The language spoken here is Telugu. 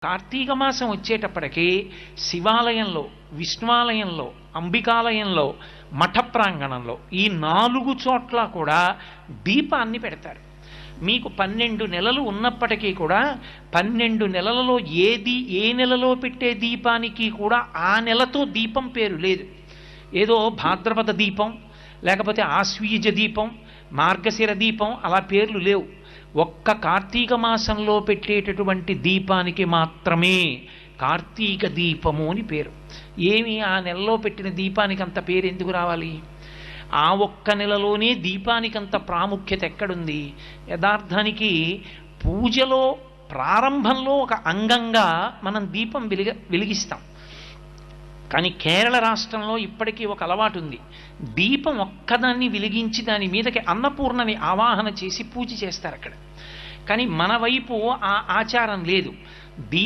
కార్తీక మాసం వచ్చేటప్పటికి శివాలయంలో, విష్ణువాలయంలో, అంబికాలయంలో, మఠ ప్రాంగణంలో ఈ 4 చోట్ల కూడా దీపాన్ని పెడతారు. మీకు 12 నెలలు ఉన్నప్పటికీ కూడా 12 నెలలలో ఏ నెలలో పెట్టే దీపానికి కూడా ఆ నెలతో దీపం పేరు లేదు. ఏదో భాద్రపద దీపం, లేకపోతే ఆశ్వీజ దీపం, మార్గశిర దీపం అలా పేర్లు లేవు. ఒక్క కార్తీక మాసంలో పెట్టేటటువంటి దీపానికి మాత్రమే కార్తీక దీపము అని పేరు. ఏమి ఆ నెలలో పెట్టిన దీపానికి అంత పేరు ఎందుకు రావాలి? ఆ ఒక్క నెలలోనే దీపానికి అంత ప్రాముఖ్యత ఎక్కడుంది? యథార్థానికి పూజలో ప్రారంభంలో ఒక అంగంగా మనం దీపం వెలిగిస్తాం. కానీ కేరళ రాష్ట్రంలో ఇప్పటికీ ఒక అలవాటు ఉంది. దీపం ఒక్కదాన్ని వెలిగించి దాని మీదకి అన్నపూర్ణని ఆవాహన చేసి పూజ చేస్తారు అక్కడ. కానీ మన వైపు ఆ ఆచారం లేదు. దీపం